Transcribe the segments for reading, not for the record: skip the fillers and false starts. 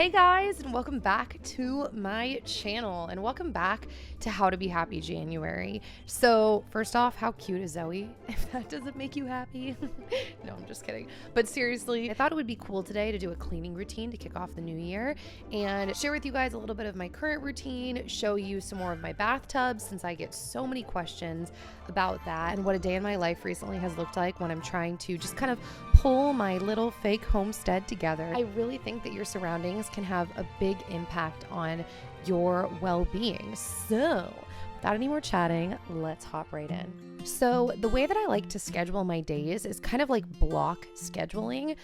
Hey guys, and welcome back to my channel, and welcome back to How to Be Happy January. So first off, how cute is Zoe? If that doesn't make you happy. No, I'm just kidding. But seriously, I thought it would be cool today to do a cleaning routine to kick off the new year and share with you guys a little bit of my current routine, show you some more of my bathtubs since I get so many questions about that and what a day in my life recently has looked like when I'm trying to just kind of pull my little fake homestead together. I really think that your surroundings can have a big impact on your well-being. So without any more chatting, let's hop right in. So the way that I like to schedule my days is kind of like block scheduling.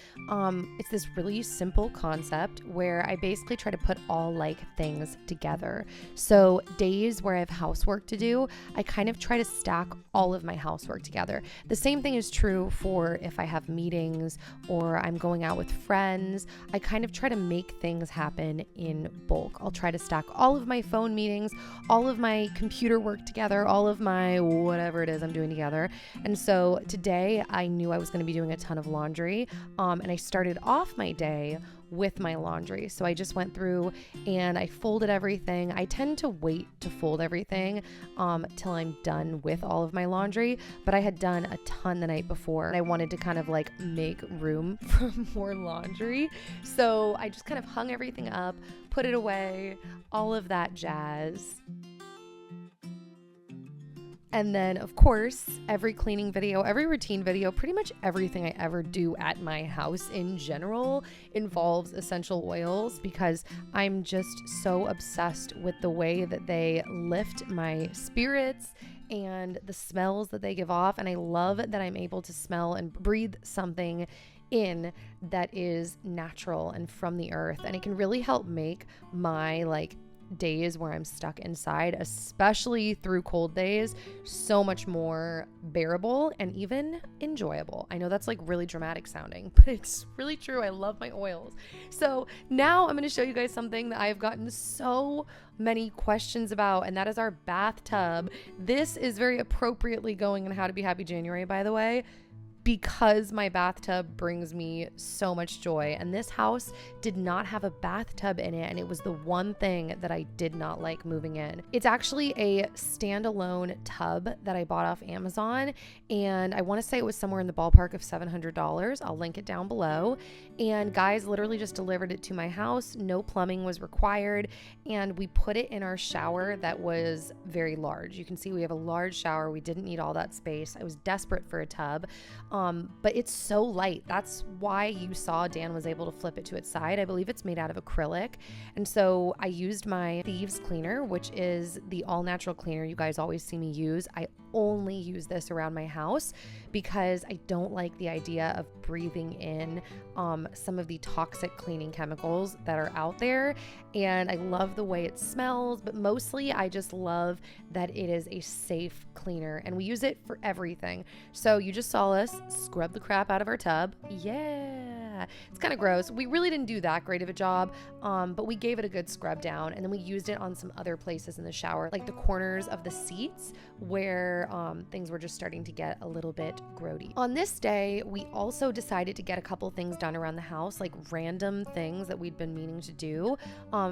It's this really simple concept where I basically try to put all like things together. So days where I have housework to do, I kind of try to stack all of my housework together. The same thing is true for if I have meetings or I'm going out with friends. I kind of try to make things happen in bulk. I'll try to stack all of my phone meetings, all of my computer work together, all of my whatever it is I'm doing together. And so today I knew I was going to be doing a ton of laundry, and I started off my day with my laundry. So I just went through and I folded everything. I tend to wait to fold everything till I'm done with all of my laundry, but I had done a ton the night before and I wanted to kind of like make room for more laundry. So I just kind of hung everything up, put it away, all of that jazz. And then, of course, every cleaning video, every routine video, pretty much everything I ever do at my house in general involves essential oils because I'm just so obsessed with the way that they lift my spirits and the smells that they give off. And I love that I'm able to smell and breathe something in that is natural and from the earth. And it can really help make my days where I'm stuck inside, especially through cold days, so much more bearable and even enjoyable. I know that's like really dramatic sounding, but it's really true. I love my oils. So now I'm going to show you guys something that I've gotten so many questions about, and that is our bathtub. This is very appropriately going in How to Be Happy January, by the way, because my bathtub brings me so much joy. And this house did not have a bathtub in it, and it was the one thing that I did not like moving in. It's actually a standalone tub that I bought off Amazon, and I want to say it was somewhere in the ballpark of $700. I'll link it down below. And guys literally just delivered it to my house. No plumbing was required, and we put it in our shower that was very large. You can see we have a large shower. We didn't need all that space. I was desperate for a tub. But it's so light. That's why you saw Dan was able to flip it to its side. I believe it's made out of acrylic. And so I used my Thieves cleaner, which is the all natural cleaner you guys always see me use. I only use this around my house because I don't like the idea of breathing in some of the toxic cleaning chemicals that are out there. And I love the way it smells, but mostly I just love that it is a safe cleaner and we use it for everything. So you just saw us scrub the crap out of our tub. Yeah, it's kind of gross. We really didn't do that great of a job, but we gave it a good scrub down, and then we used it on some other places in the shower, like the corners of the seats where things were just starting to get a little bit grody. On this day, we also decided to get a couple things done around the house, like random things that we'd been meaning to do.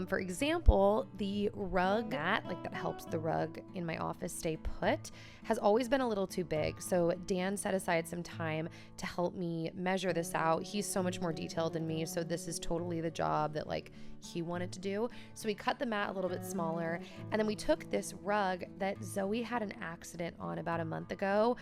For example, the rug mat, like that helps the rug in my office stay put, has always been a little too big. So Dan set aside some time to help me measure this out. He's so much more detailed than me, so this is totally the job that he wanted to do. So we cut the mat a little bit smaller, and then we took this rug that Zoe had an accident on about a month ago.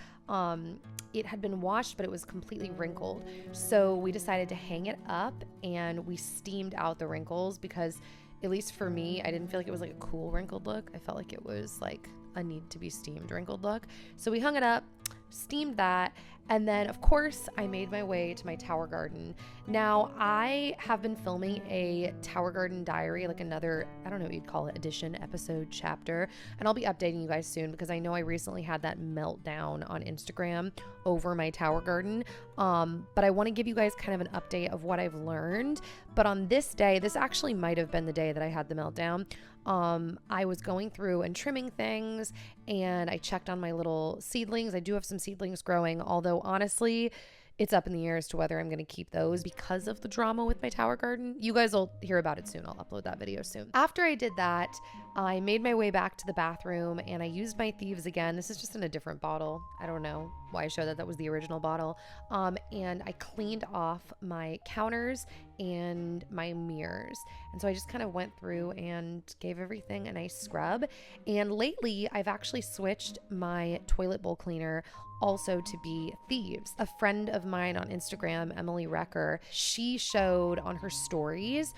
It had been washed, but it was completely wrinkled. So we decided to hang it up, and we steamed out the wrinkles because, at least for me, I didn't feel like it was like a cool wrinkled look. I felt like it was like a need to be steamed wrinkled look. So we hung it up, steamed that, and then of course I made my way to my tower garden. Now I have been filming a tower garden diary, like another, I don't know what you'd call it, edition, episode, chapter, and I'll be updating you guys soon because I know I recently had that meltdown on Instagram over my tower garden. But I want to give you guys kind of an update of what I've learned. But on this day, this actually might have been the day that I had the meltdown. I was going through and trimming things, and I checked on my little seedlings. I do have some seedlings growing, although honestly, it's up in the air as to whether I'm going to keep those because of the drama with my tower garden. You guys will hear about it soon. I'll upload that video soon. After I did that, I made my way back to the bathroom and I used my thieves again. This is just in a different bottle. I don't know why I showed that was the original bottle. And I cleaned off my counters and my mirrors. And so I just kind of went through and gave everything a nice scrub. And lately I've actually switched my toilet bowl cleaner also to be thieves. A friend of mine on Instagram, Emily Recker, she showed on her stories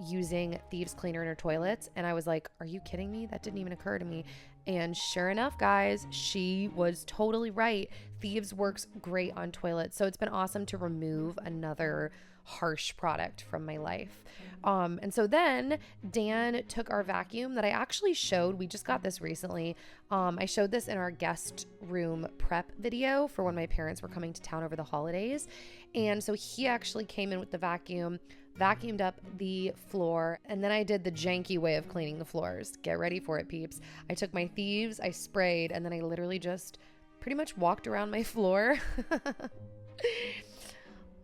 using thieves cleaner in her toilets, and I was like, are you kidding me? That didn't even occur to me. And sure enough, guys, she was totally right. Thieves works great on toilets. So it's been awesome to remove another harsh product from my life. And so then Dan took our vacuum that I actually showed. We just got this recently. I showed this in our guest room prep video for when my parents were coming to town over the holidays. And so he actually came in with the vacuum, vacuumed up the floor, and then I did the janky way of cleaning the floors. Get ready for it, peeps. I took my thieves, I sprayed, and then I literally just pretty much walked around my floor.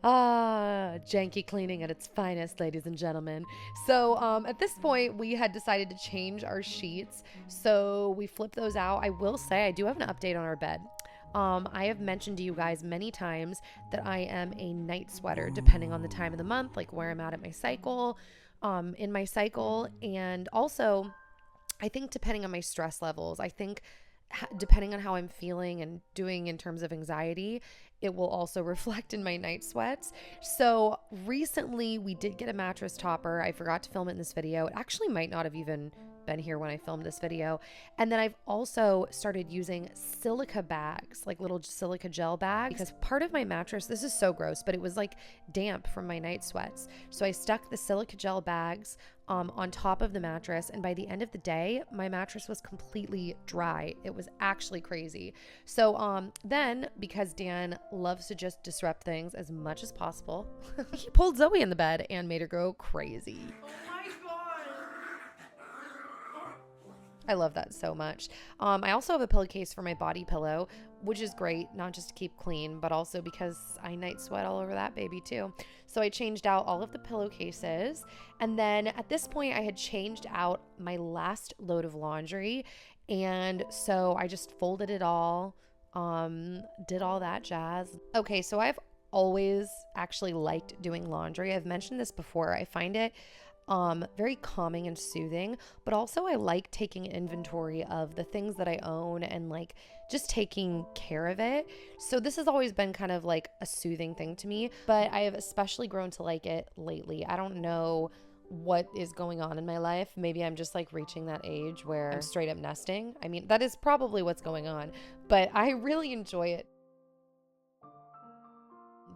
Janky cleaning at its finest, ladies and gentlemen. So at this point, we had decided to change our sheets. So we flipped those out. I will say I do have an update on our bed. I have mentioned to you guys many times that I am a night sweater depending on the time of the month, like where I'm at my cycle, in my cycle. And also, I think depending on my stress levels, I think depending on how I'm feeling and doing in terms of anxiety, it will also reflect in my night sweats. So recently we did get a mattress topper. I forgot to film it in this video. It actually might not have even been here when I filmed this video. And then I've also started using silica bags, like little silica gel bags, because part of my mattress, this is so gross, but it was like damp from my night sweats. So I stuck the silica gel bags on top of the mattress, and by the end of the day, my mattress was completely dry. It was actually crazy. So then, because Dan loves to just disrupt things as much as possible, he pulled Zoe in the bed and made her go crazy. I love that so much. I also have a pillowcase for my body pillow, which is great, not just to keep clean, but also because I night sweat all over that baby too. So I changed out all of the pillowcases. And then at this point I had changed out my last load of laundry. And so I just folded it all, did all that jazz. Okay, so I've always actually liked doing laundry. I've mentioned this before. I find it very calming and soothing, but also I like taking inventory of the things that I own and like just taking care of it. So this has always been kind of like a soothing thing to me, but I have especially grown to like it lately. I don't know what is going on in my life. Maybe I'm just like reaching that age where I'm straight up nesting. I mean, that is probably what's going on, but I really enjoy it.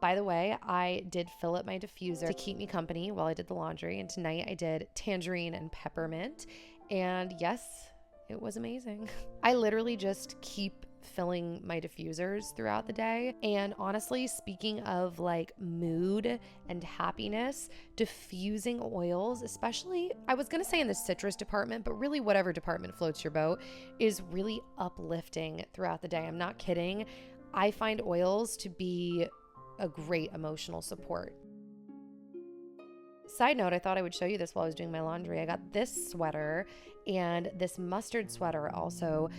By the way, I did fill up my diffuser to keep me company while I did the laundry. And tonight I did tangerine and peppermint. And yes, it was amazing. I literally just keep filling my diffusers throughout the day. And honestly, speaking of like mood and happiness, diffusing oils, especially, I was going to say in the citrus department, but really whatever department floats your boat, is really uplifting throughout the day. I'm not kidding. I find oils to be a great emotional support. Side note, I thought I would show you this while I was doing my laundry. I got this sweater and this mustard sweater also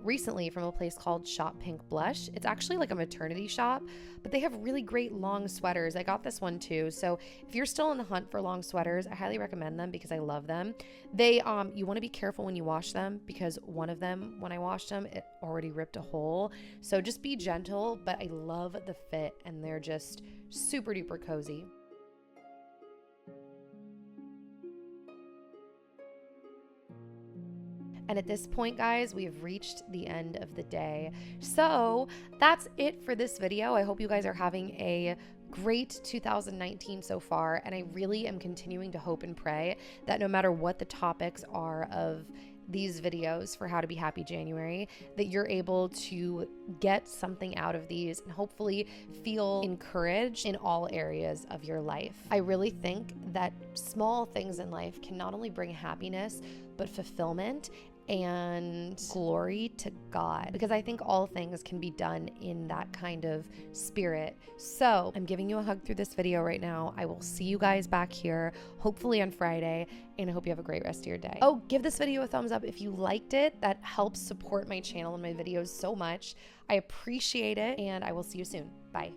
recently from a place called Shop Pink Blush. It's actually like a maternity shop, but they have really great long sweaters. I got this one too. So if you're still in the hunt for long sweaters, I highly recommend them because I love them. They, you want to be careful when you wash them because one of them, when I washed them, it already ripped a hole. So just be gentle, but I love the fit and they're just super duper cozy. And at this point, guys, we have reached the end of the day. So that's it for this video. I hope you guys are having a great 2019 so far. And I really am continuing to hope and pray that no matter what the topics are of these videos for How to Be Happy January, that you're able to get something out of these and hopefully feel encouraged in all areas of your life. I really think that small things in life can not only bring happiness, but fulfillment and glory to God, because I think all things can be done in that kind of spirit. So I'm giving you a hug through this video right now. I will see you guys back here, hopefully on Friday, and I hope you have a great rest of your day. Oh, give this video a thumbs up if you liked it. That helps support my channel and my videos so much. I appreciate it, and I will see you soon. Bye.